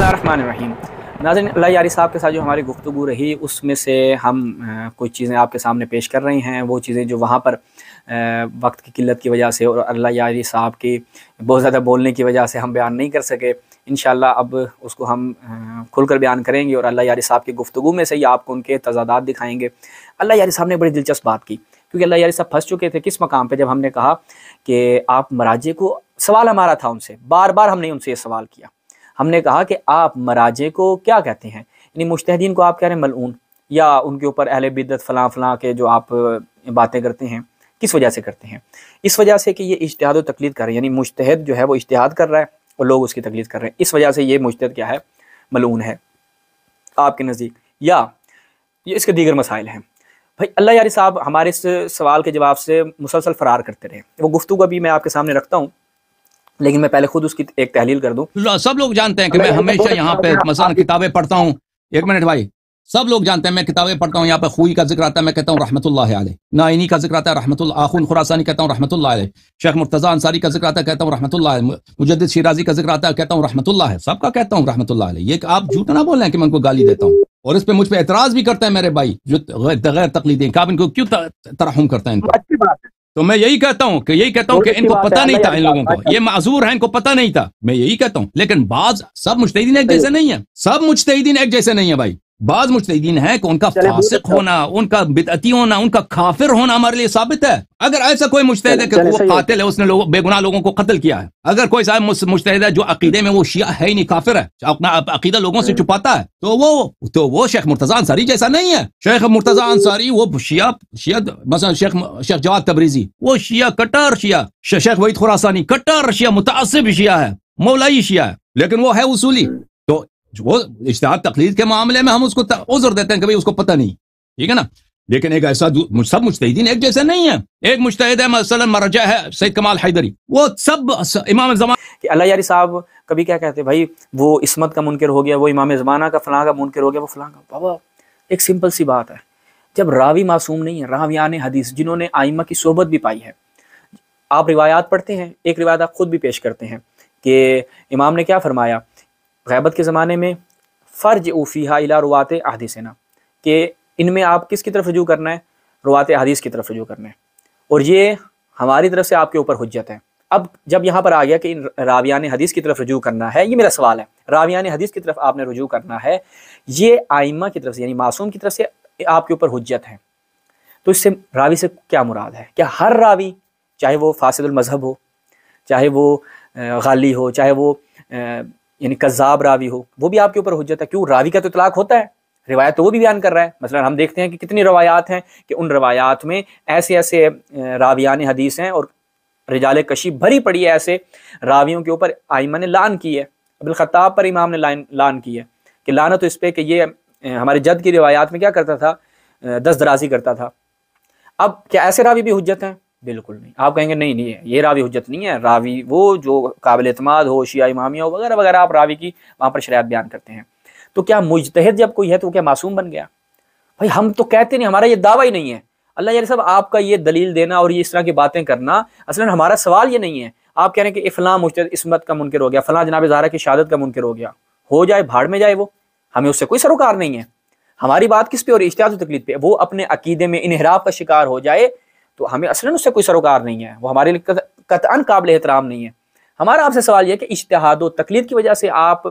बिस्मिल्लाहिर्रहमानिर्रहीम। नाज़रीन, अल्लाह यारी साहब के साथ जो हमारी गुफ्तगू रही उसमें से हम कुछ चीज़ें आपके सामने पेश कर रहे हैं। वो चीज़ें जो वहाँ पर वक्त की किल्लत की वजह से और अल्लाह यारी साहब की बहुत ज़्यादा बोलने की वजह से हम बयान नहीं कर सके, इंशाअल्लाह अब उसको हम खुलकर बयान करेंगे और अल्लाह यारी साहब की गुफ्तगू में से ही आपको उनके तज़ादात दिखाएँगे। अल्लाह यारी साहब ने बड़ी दिलचस्प बात की, क्योंकि अल्लाह यारी साहब फंस चुके थे किस मकाम पे, जब हमने कहा कि आप मराजे को, सवाल हमारा था उनसे, बार बार हमने उनसे ये सवाल किया, हमने कहा कि आप मराजे को क्या कहते हैं, यानी मुज्तहिदीन को आप कह रहे हैं मलऊन, या उनके ऊपर अहले बिदअत फलां फलां के जो आप बातें करते हैं, किस वजह से करते हैं? इस वजह से कि ये इज्तिहाद व तकलीद कर रहे हैं, यानी मुज्तहिद जो है वो इज्तिहाद कर रहा है और लोग उसकी तकलीद कर रहे हैं, इस वजह से ये मुज्तहिद क्या है, मलऊन है आपके नज़दीक, या ये इसके दीगर मसाइल हैं। भाई अल्लाह यारी साहब हमारे इस सवाल के जवाब से मुसलसल फ़रार करते रहे। वो गुफ्तगू अभी मैं आपके सामने रखता हूँ, लेकिन मैं पहले खुद उसकी एक तहलील कर दूं। सब लोग जानते हैं कि मैं हमेशा यहाँ पे मसलन किताबें पढ़ता हूँ। एक मिनट भाई, सब लोग जानते हैं मैं किताबें पढ़ता हूँ। यहाँ पे खूई का जिक्र आता है, मैं कहता हूँ रहमतुल्लाह अलैह। नाइनी का जिक्र आता है रहमतुल्लाह, आखुन खुरासानी कहता हूँ रहमतुल्लाह अलैह। शेख मुर्तज़ा अंसारी का जिक्र आता है, कहता हूँ रहमतुल्लाह अलैह। मुजद्दिद शिराजी का जिक्र आता है, कहता हूँ रहमतुल्लाह है। सबका कहता हूँ रहमतुल्लाह अलैह। ये आप झूठ ना बोल रहे हैं कि मैं उनको गाली देता हूँ, और इस पे मुझ पे एतराज भी करते हैं मेरे भाई जो गैर तकलीदी। आप इनको क्यों तरहम करते हैं? अच्छी बात है। तो मैं यही कहता हूँ कि इनको पता नहीं था, इन लोगों को, ये माजूर है, इनको पता नहीं था। मैं यही कहता हूँ, लेकिन बाज सब मुज्तहिदीन एक जैसे नहीं है, सब मुज्तहिदीन एक जैसे नहीं है भाई। बाज मुज्तहिदीन है कि उनका फासिक होना, उनका बिदअती होना, उनका काफिर होना हमारे लिए साबित है। अगर ऐसा कोई मुज्तहिद है कि वो कातिल है, उसने बेगुनाह लोगों को कत्ल किया है, अगर कोई साहब मुज्तहिद है जो अकीदे में वो शिया है ही नहीं, काफिर है, अपना अकीदा लोगों से छुपाता है, तो वो शेख मुर्तज़ा अंसारी जैसा नहीं है। शेख मुर्तज़ा अंसारी वो शिया मसलन शेख जवाद तबरीजी वो शिया, कट्टर शिया। शेख वहीद खुरासानी कट्टर शिया, मुतअस्सिब शिया है, मौलाई शिया है, लेकिन वो है उसूली। तो वो इज्तिहाद तकलीद के मामले में हम उसको उज़्र देते हैं कि भाई उसको पता नहीं, ठीक है ना। लेकिन एक ऐसा सब मुज्तहिदीन एक जैसे नहीं है। एक मुज्तहिद है मसलन मरजा है सैयद कमाल हैदरी, वो सब इमाम ज़मान कि अल्लाह यारी साहब कभी क्या कहते भाई, वो इस्मत का मुनकर हो गया, वो इमाम ज़माना का फलां का मुनकर हो गया, वो फलां का। बाबा एक सिंपल सी बात है, जब रावी मासूम नहीं है, रावियान हदीस जिन्होंने आइम्मा की सोहबत भी पाई है, आप रिवायात पढ़ते हैं, एक रिवायत आप खुद भी पेश करते हैं कि इमाम ने क्या फरमाया ग़ैबत के ज़माने में, फ़र्ज ऊफ़ीहा इला रुवात अहदीसना, कि इनमें आप किसकी तरफ रजू करना है, रुवात हदीस की तरफ रजू करना है, और ये हमारी तरफ से आपके ऊपर हुज्जत है। अब जब यहाँ पर आ गया कि इन रावियान हदीस की तरफ रजू करना है, ये मेरा सवाल है, रावियान हदीस की तरफ आपने रजू करना है, ये आइम्मा की तरफ से यानी मासूम की तरफ से आपके ऊपर हुज्जत है, तो इससे रावी से क्या मुराद है? क्या हर रावी, चाहे वो फासिदुल मज़हब हो, चाहे वो गाली हो, चाहे वो यानी कज़्ज़ाब रावी हो, वो भी आपके ऊपर हुज्जत है? क्यों, रावी का तो इतलाक होता है, रिवायत तो वो भी बयान कर रहा है। मसलन हम देखते हैं कि कितनी रवायात हैं कि उन रवायात में ऐसे ऐसे रावियान हदीस हैं और रिजाल कशी भरी पड़ी है, ऐसे रावियों के ऊपर आइम्मा ने लान की है। अबुल ख़त्ताब पर इमाम ने लान की है कि लानत तो इस पे कि ये हमारे जद की रिवायात में क्या करता था, दस दराजी करता था। अब क्या ऐसे रावी भी हुज्जत हैं? बिल्कुल नहीं। आप कहेंगे नहीं नहीं ये रावी हुज्जत नहीं है, रावी वो जो काबिल एतमाद हो, शिया इमामिया हो वगैरह वगैरह, आप रावी की वहाँ पर शरीयत बयान करते हैं। तो क्या मुज्तहिद जब कोई है तो क्या मासूम बन गया? भाई हम तो कहते नहीं, हमारा ये दावा ही नहीं है। अल्लाह यार साहब आपका ये दलील देना और ये इस तरह की बातें करना, असलन हमारा सवाल ये नहीं है। आप कह रहे हैं कि फ़लाँ मुज्तहिद इस्मत का मुनकर हो गया, फ़लाँ जनाब ज़हरा की शहादत का मुनकर हो गया, हो जाए भाड़ में जाए, वो हमें उससे कोई सरोकार नहीं है। हमारी बात किस पे हो रही है? इज्तिहाद व तकलीद पे। वो अपने अकीदे में इन्हिराफ का शिकार हो जाए तो हमें असलन उससे कोई सरोकार नहीं है, वो हमारे लिए कतअन काबिल एहतराम नहीं है। हमारा आपसे सवाल यह है कि इज्तिहाद व तकलीद की वजह से आप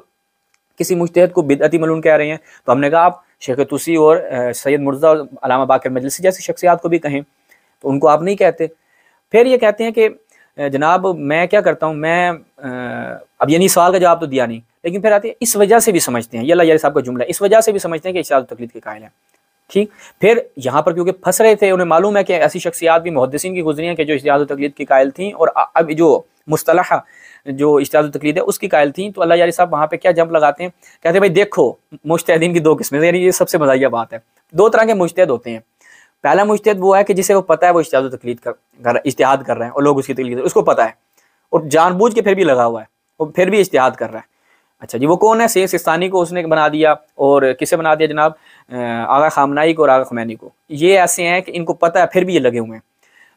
किसी मुज्तहिद को बिदअती मलून कह रहे हैं, तो हमने कहा आप शेख तुसी और सैयद मुर्तज़ा और अल्लामा बाक़िर मजलिसी जैसी शख्सियात को भी कहें, तो उनको आप नहीं कहते। फिर ये कहते हैं कि जनाब मैं क्या करता हूँ, मैं अब यानी सवाल का जवाब तो दिया नहीं, लेकिन फिर आते हैं इस वजह से भी समझते हैं, ये अल्लाह यारी साहब का जुमला है, इस वजह से भी समझते हैं कि इज्तिहाद व तकलीद के कायल हैं। ठीक, फिर यहाँ पर क्योंकि फंस रहे थे, उन्हें मालूम है कि ऐसी शख्सियात भी मुहद्दिसीन की गुजरी हैं कि जो इज्तिहाद व तकलीद की कायल थी, और अब जो मुस्तलह जो इज्तिहाद व तकलीद है उसकी कायल थी। तो अल्लाह यारी साहब वहाँ पे क्या जंप लगाते हैं, कहते हैं भाई देखो मुज्तहिदीन की दो किस्में, यानी ये सबसे मज़ाहिया बात है। दो तरह के मुज्तहिद होते हैं। पहला मुज्तहिद वो है कि जिसे वो पता है वो इज्तिहाद व तकलीद इज्तिहाद कर रहे हैं और लोग उसकी तकलीद, उसको पता है और जानबूझ के फिर भी लगा हुआ है, और फिर भी इज्तिहाद कर रहा है। अच्छा जी, वो कौन है? सैयद सिस्तानी को उसने बना दिया, और किसे बना दिया जनाब? आगा खामनाई को और आगा खमैनी को। ये ऐसे हैं कि इनको पता है फिर भी ये लगे हुए हैं।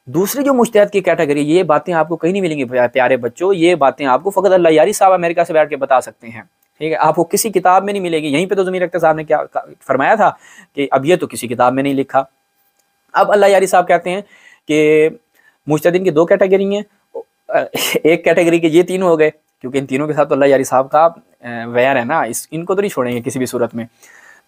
दूसरी जो मुज्तहिद की कैटेगरी, ये बातें आपको कहीं नहीं मिलेंगी प्यारे बच्चों, ये बातें आपको फ़कत अल्लाह यारी साहब अमेरिका से बैठ के बता सकते हैं। ٹھیک ہے، آپ کو کسی کتاب میں نہیں ملے گی. یہیں پہ تو ضمیر اختر صاحب نے کیا فرمایا تھا کہ اب یہ تو کسی کتاب میں نہیں لکھا. اب اللہ یاری صاحب کہتے ہیں کہ مجتہدین کی 2 کیٹیگری ہیں. ایک کیٹیگری کے یہ 3 ہو گئے، کیونکہ ان تینوں کے ساتھ تو اللہ یاری صاحب کا ویر ہے نا، ان کو تو نہیں چھوڑیں گے کسی بھی صورت میں.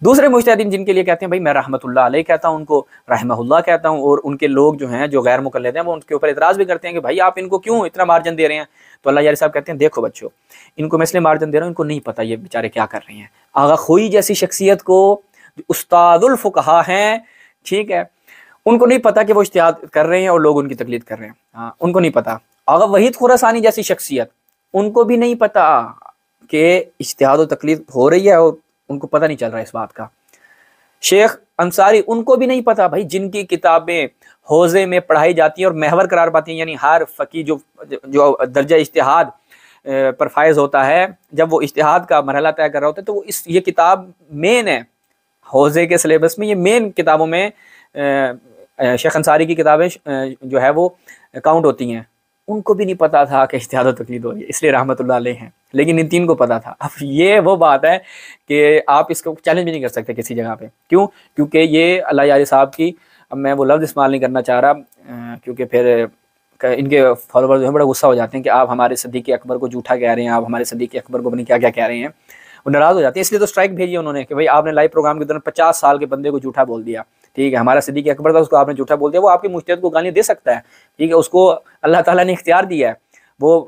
دوسرے مجتہدین جن کے لیے کہتے ہیں بھائی میں رحمت اللہ علیہ کہتا ہوں، ان کو رحمہ اللہ کہتا ہوں، اور ان کے لوگ جو ہیں جو غیر مقلد ہیں وہ ان کے اوپر اعتراض بھی کرتے ہیں کہ بھائی آپ ان کو کیوں اتنا مارجن دے رہے ہیں. تو اللہ یاری صاحب کہتے ہیں دیکھو بچوں، ان کو میں اس لیے مارجن دے رہا ہوں، ان کو نہیں پتہ یہ بیچارے کیا کر رہے ہیں. آغا خوئی جیسی شخصیت کو، استاد الفقہا ہیں، ٹھیک ہے، ان کو نہیں پتا کہ وہ اجتہاد کر رہے ہیں اور لوگ ان کی تقلید کر رہے ہیں. ہاں، ان کو نہیں پتا. آغا وحید خراسانی جیسی شخصیت، ان کو بھی نہیں پتا کہ اجتہاد و تقلید ہو رہی ہے اور ان کو پتہ نہیں چل رہا اس بات کا. شیخ انصاری، ان کو بھی نہیں پتا بھائی، جن کی کتابیں حوزے میں پڑھائی جاتی ہیں اور محور قرار پاتی ہیں، یعنی ہر فقی جو درجہ اجتہاد پر فائز ہوتا ہے، جب وہ اجتہاد کا مرحلہ طے کر رہا ہوتا ہے تو وہ یہ کتاب مین ہے حوزے کے سلیبس میں. یہ مین کتابوں میں شیخ انصاری کی کتابیں جو ہے وہ کاؤنٹ ہوتی ہیں. ان کو بھی نہیں پتا تھا کہ اجتہاد و تقلید ہو رہی ہے، اس لیے رحمت اللہ علیہ ہیں. لیکن ان 3 کو پتا تھا. اب یہ وہ بات ہے کہ آپ اس کو چیلنج بھی نہیں کر سکتے کسی جگہ پہ. کیوں؟ کیونکہ یہ اللہ یاری صاحب کی، اب میں وہ لفظ استعمال نہیں کرنا چاہ رہا کیونکہ پھر ان کے فالوور جو ہیں بڑا غصہ ہو جاتے ہیں کہ آپ ہمارے صدیق اکبر کو جھوٹا کہہ رہے ہیں، آپ ہمارے صدیق اکبر کو نہیں کیا کیا کہہ رہے ہیں. وہ ناراض ہو جاتے ہیں. اس لیے تو اسٹرائک بھیجی انہوں نے کہ بھائی آپ نے لائیو پروگرام کے دوران 50 سال کے بندے کو جھوٹا بول دیا. ٹھیک ہے، ہمارا صدیق اکبر تھا، اس کو آپ نے جھوٹا بول دیا. وہ آپ کے مجتہد کو گالیاں دے سکتا ہے، ٹھیک ہے، اس کو اللہ تعالیٰ نے اختیار دیا ہے. وہ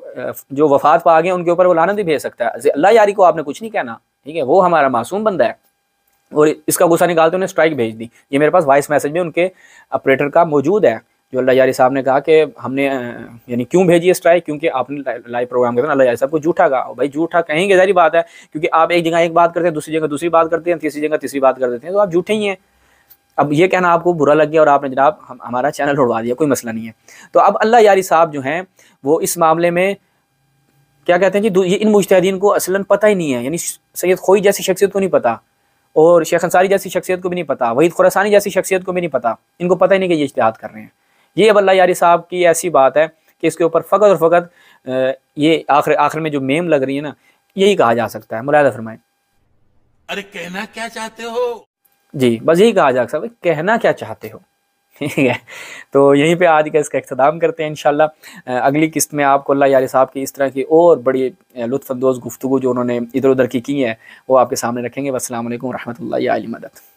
جو وفات پا گئے ان کے اوپر وہ لعنت بھی بھیج سکتا ہے. اللہ یاری کو آپ نے کچھ نہیں کہنا، ٹھیک ہے، وہ ہمارا معصوم بندہ ہے. اور اس کا غصہ نکالتے انہیں اسٹرائک بھیج دی. یہ میرے پاس وائس میسج میں ان کے آپریٹر کا موجود ہے، جو اللہ یاری صاحب نے کہا کہ ہم نے یعنی کیوں بھیجی اسٹرائک، کیونکہ آپ نے لائیو پروگرام کرتے ہیں اللہ یاری صاحب کو جھوٹا کہا. بھائی جھوٹا کہیں گے، ظاہری بات ہے، کیونکہ آپ ایک جگہ ایک بات کرتے ہیں، دوسری جگہ دوسری بات کرتے ہیں، تیسری جگہ تیسری بات کر دیتے ہیں، تو آپ جھوٹے ہی ہیں. اب یہ کہنا آپ کو برا لگ گیا اور آپ نے جناب ہمارا چینل اڑوا دیا، کوئی مسئلہ نہیں ہے. تو اب اللہ یاری صاحب جو ہیں وہ اس معاملے میں کیا کہتے ہیں جی، یہ ان مجتہدین کو اصلاً پتہ ہی نہیں ہے. یعنی سید خوئی جیسی شخصیت کو نہیں پتا، اور شیخ انصاری جیسی شخصیت کو بھی نہیں پتا، وحید خراسانی جیسی شخصیت کو بھی نہیں پتا. ان کو پتہ ہی نہیں کہ یہ اجتہاد کر رہے ہیں. یہ اب اللہ یاری صاحب کی ایسی بات ہے کہ اس کے اوپر فقط اور فقط یہ آخر میں جو میم لگ رہی ہے نا، یہی کہا جا سکتا ہے. ملاحظہ فرمائیں. ارے کہنا کیا چاہتے ہو؟ جی بس یہی کہا جا سکتا ہے، کہنا کیا چاہتے ہو. ٹھیک ہے، تو یہیں پہ آج کا اس کا اختتام کرتے ہیں انشاءاللہ. اگلی قسط میں آپ کو اللہ یاری صاحب کی اس طرح کی اور بڑی لطف اندوز گفتگو جو انہوں نے ادھر ادھر کی ہے وہ آپ کے سامنے رکھیں گے. والسلام علیکم ورحمۃ اللہ. علی مدد.